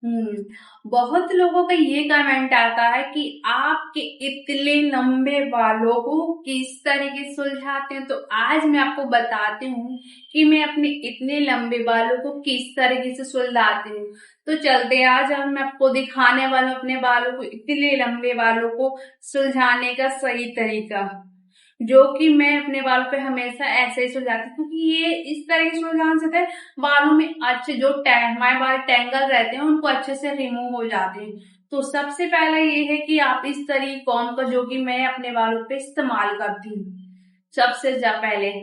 बहुत लोगों का ये कमेंट आता है कि आपके इतने लंबे बालों को किस तरीके से सुलझाते हैं। तो आज मैं आपको बताती हूँ कि मैं अपने इतने लंबे बालों को किस तरीके से सुलझाती हूँ। तो चलते हैं, आज हम मैं आपको दिखाने वाला हूँ अपने बालों को, इतने लंबे बालों को सुलझाने का सही तरीका, जो कि मैं अपने बालों पे हमेशा ऐसे ही सुलझाती हूँ, क्योंकि ये इस तरह के सुलझाने से होता है बालों में अच्छे जो हमारे बाल टेंगल रहते हैं उनको अच्छे से रिमूव हो जाते हैं। तो सबसे पहला ये है कि आप इस तरीके कॉम्ब का, जो कि मैं अपने बालों पे इस्तेमाल करती हूँ सबसे पहले।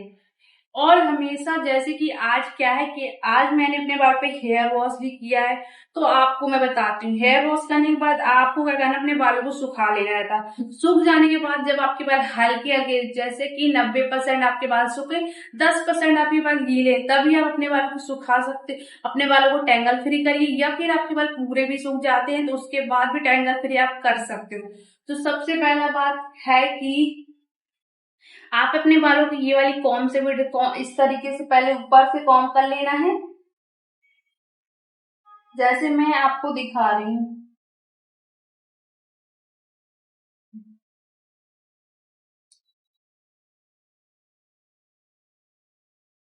और हमेशा जैसे कि आज क्या है कि आज मैंने अपने बाल पे हेयर वॉश भी किया है, तो आपको मैं बताती हूँ। हेयर वॉश करने के बाद आपको क्या करना, अपने बालों को सुखा लेना रहता है। सूख जाने के बाद जब आपके बाल हल्के हल्के, जैसे कि 90% आपके बाल सूखे, 10% आपके बाल गीले, तभी आप अपने बालों को सुखा सकते, अपने बालों को टेंगल फ्री करिए। या फिर आपके बाल पूरे भी सूख जाते हैं तो उसके बाद भी टेंगल फ्री आप कर सकते हो। तो सबसे पहला बात है कि आप अपने बालों की ये वाली कॉम से भी इस तरीके से पहले ऊपर से कॉम कर लेना है, जैसे मैं आपको दिखा रही हूँ।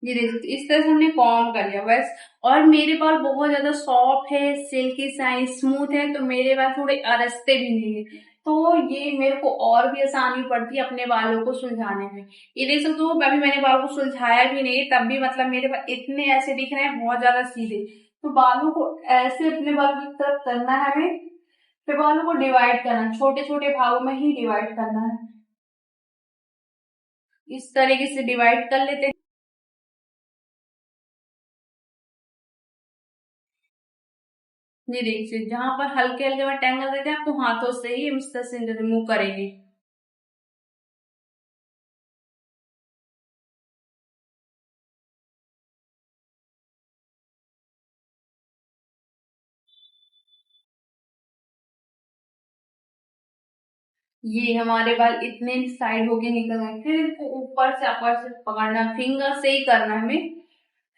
ये देखो, इस तरह से हमने कॉम कर लिया बस। और मेरे बाल बहुत ज्यादा सॉफ्ट है, सिल्की साइन स्मूथ है, तो मेरे बाल थोड़े अरसते भी नहीं है। तो ये मेरे को और भी आसानी पड़ती है अपने बालों को सुलझाने में। ये देख सकते हो, अभी मैंने बालों को सुलझाया भी नहीं, तब भी मतलब मेरे बाल इतने ऐसे दिख रहे हैं, बहुत ज्यादा सीधे। तो बालों को ऐसे अपने बालों की तरफ करना है हमें, फिर बालों को डिवाइड करना, छोटे छोटे भागों में ही डिवाइड करना है। इस तरीके से डिवाइड कर लेते हैं। ये देखिए, जहां पर हल्के हल्के में टेंगल रहते हैं, आपको हाथों से ही इस तरह से रिमूव करेंगे। ये हमारे बाल इतने साइड होके निकल गए, फिर इनको ऊपर से पकड़ना, फिंगर से ही करना है हमें।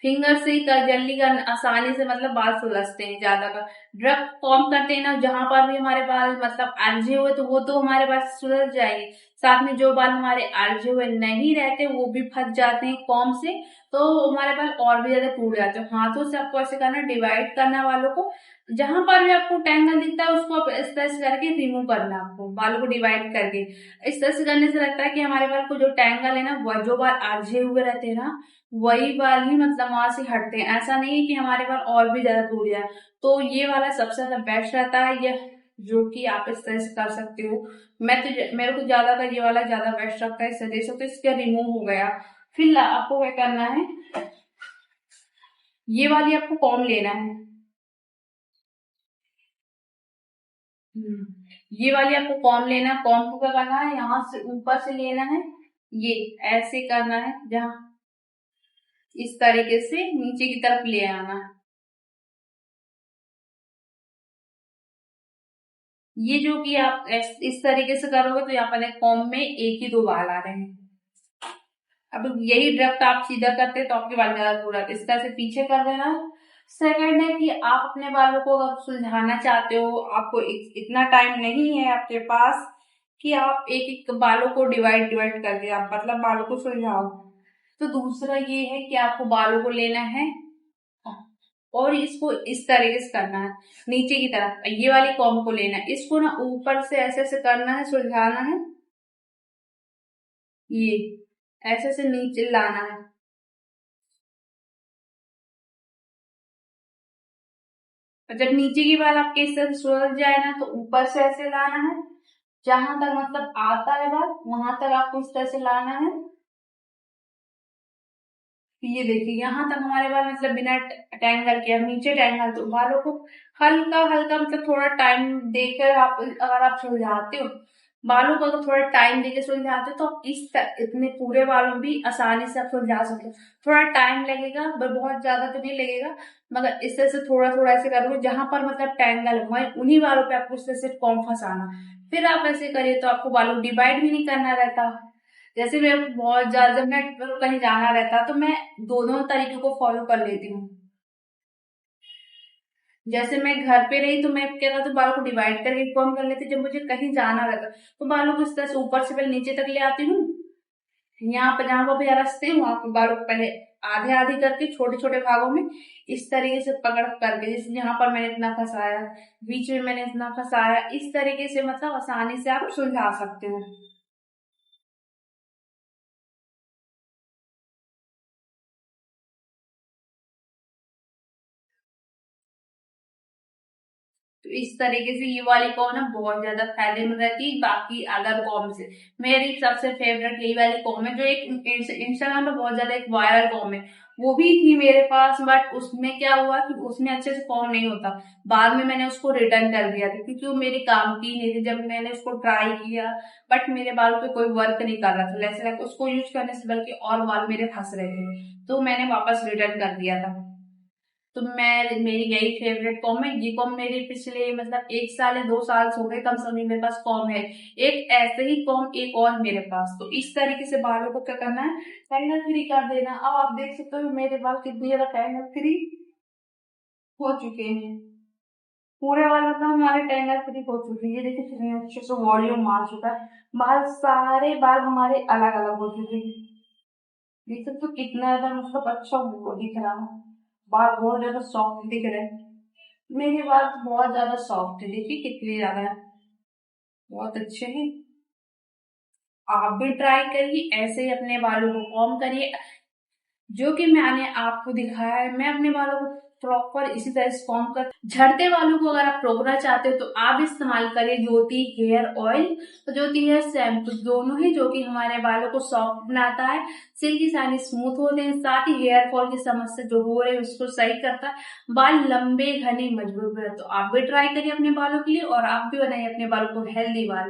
फिंगर से ही कर, जल्दी कर, आसानी से मतलब बाल सुलझते हैं ज्यादा कर। ड्रग कॉम करते हैं ना, जहां पर भी हमारे बाल मतलब अलझे हुए, तो वो तो हमारे बाल सुलझ जाएंगे। साथ में जो बाल हमारे अलझे हुए नहीं रहते वो भी फंस जाते हैं कॉम से, तो हमारे बाल और भी ज्यादा टूट जाते हैं। हाथों से आपको ऐसे करना, डिवाइड करना बालों को। जहां पर भी आपको टेंगल दिखता है उसको आप इस तरह से करके रिमूव करना है, आपको बालों को डिवाइड करके। इस तरह से करने से लगता है कि हमारे बाल को जो टेंगल है ना, वो जो बाल अलझे हुए रहते हैं ना, वही बाल ही मतलब वहां से हटते हैं। ऐसा नहीं है कि हमारे बाल और भी ज्यादा टूट जाए। तो ये वाला सबसे ज्यादा बेस्ट रहता है, ये जो कि आप इस तरह से कर सकते हो। मैं तो मेरे को ज्यादातर ये वाला ज्यादा बेस्ट लगता है, इससे देख सकते हो इसका रिमूव हो गया। फिर आपको क्या करना है, ये वाली आपको कॉम लेना है। ये वाली आपको कॉम लेना है। कॉम को क्या करना है, यहाँ से ऊपर से लेना है, ये ऐसे करना है, जहाँ इस तरीके से नीचे की तरफ ले आना है। ये जो कि आप इस तरीके से करोगे तो यहाँ पर कॉम में एक ही दो बाल आ रहे हैं। अब यही ड्रिफ्ट आप सीधा करते हैं तो आपके बाल ज्यादा दूर आते हैं। इस तरह से पीछे कर देना। सेकंड है कि आप अपने बालों को अगर सुलझाना चाहते हो, आपको इतना टाइम नहीं है आपके पास कि आप एक एक बालों को डिवाइड डिवाइड करके आप मतलब बालों को सुलझाओ, तो दूसरा ये है कि आपको बालों को लेना है और इसको इस तरीके से करना है, नीचे की तरफ ये वाली कॉम्ब को लेना है, इसको ना ऊपर से ऐसे ऐसे करना है, सुलझाना है, ये ऐसे से नीचे लाना है। और जब नीचे की बाल आपके इस तरह से सुलझ जाए ना, तो ऊपर से ऐसे लाना है, जहां तक मतलब आता है बाल वहां तक आपको इस तरह से लाना है। ये देखिए, यहाँ तक हमारे बाल मतलब बिना टैंगल के, अब नीचे टैंगल, तो बालों को हल्का हल्का मतलब थोड़ा टाइम देकर आप अगर आप सुलझाते हो, बालों को अगर थोड़ा टाइम देकर सुलझाते हो, तो आप इतने पूरे बालों में भी आसानी से आप सुलझा सकते हो। थोड़ा टाइम लगेगा पर बहुत ज्यादा तो नहीं लगेगा, मगर इस तरह से थोड़ा थोड़ा ऐसे करोगे, जहां पर मतलब टैंगल है वहीं उन्हीं बालों पे आपको इस तरह से कॉम्ब फंसाना। फिर आप ऐसे करिए तो आपको बालों को डिवाइड भी नहीं करना रहता। जैसे मैं बहुत ज्यादा, जब मैं कहीं जाना रहता तो मैं दोनों तरीके को फॉलो कर लेती हूँ। जैसे मैं घर पे रही तो मैं क्या करती हूँ, बालों को डिवाइड करके कॉम्ब कर लेती। जब मुझे कहीं जाना रहता तो बालों को इस तरह से ऊपर से पहले नीचे तक ले आती हूँ, यहाँ पे जहाँ पर भी रस्ते हैं वहां पे बालों को पहले आधे आधे करके छोटे छोटे भागों में इस तरीके से पकड़ करके, जैसे यहाँ पर मैंने इतना फंसाया, बीच में मैंने इतना फंसाया, इस तरीके से मतलब आसानी से आप सुलझा सकते हो। तो इस तरीके से ये वाली कॉम ना बहुत ज्यादा फायदेमंद रहती है बाकी अदर कॉम से। मेरी सबसे फेवरेट यही वाली कॉम है, जो एक इंस्टाग्राम पे बहुत ज्यादा एक वायरल कॉम है, वो भी थी मेरे पास, बट उसमें क्या हुआ कि उसमें अच्छे से कॉम नहीं होता। बाद में मैंने उसको रिटर्न कर दिया था क्योंकि वो मेरे काम की नहीं थी। जब मैंने उसको ट्राई किया बट मेरे बालों पे कोई वर्क नहीं कर रहा था, ऐसा लगा उसको यूज करने से बल्कि और बाल मेरे फंस रहे थे, तो मैंने वापस रिटर्न कर दिया था। तो मैं मेरी यही फेवरेट कॉम है। ये कॉम मेरे पिछले मतलब 1 साल या 2 साल हो गए कम से कम मेरे पास कॉम है। एक ऐसे ही कॉम एक और मेरे पास। तो इस तरीके से बालों को क्या करना है, टैंगल फ्री कर देना। अब आप देख सकते हो मेरे बाल कितनी ज्यादा टैंगल फ्री हो चुके हैं। पूरे बाल मतलब हमारे टैंगल फ्री हो चुके हैं। ये देखिए कितने अच्छे से वॉल्यूम मार चुका है। बाल सारे बाल हमारे अलग अलग हो चुके हैं। देख सकते हो कितना ज्यादा मतलब अच्छा वो दिख रहा है। बाल बहुत ज्यादा सॉफ्ट दिख रहे हैं। मेरे बाल तो बहुत ज्यादा सॉफ्ट है, देखिए कितने ज्यादा है, बहुत अच्छे हैं। आप भी ट्राई करिए, ऐसे ही अपने बालों को कॉम करिए। जो कि मैंने आपको दिखाया है, मैं अपने बालों को प्रॉपर इसी तरह से कॉम कर। झड़ते बालों को अगर आप रोकना चाहते हो तो आप इस्तेमाल करिए ज्योति हेयर ऑयल और ज्योति हेयर शैम्पू, दोनों ही जो कि हमारे बालों को सॉफ्ट बनाता है, सिल्की सानी स्मूथ होते हैं, साथ ही हेयर फॉल की समस्या जो हो रही है उसको सही करता है, बाल लंबे घने मजबूत है। तो आप भी ट्राई करिए अपने बालों के लिए और आप भी बनाइए अपने बालों को हेल्दी बाल।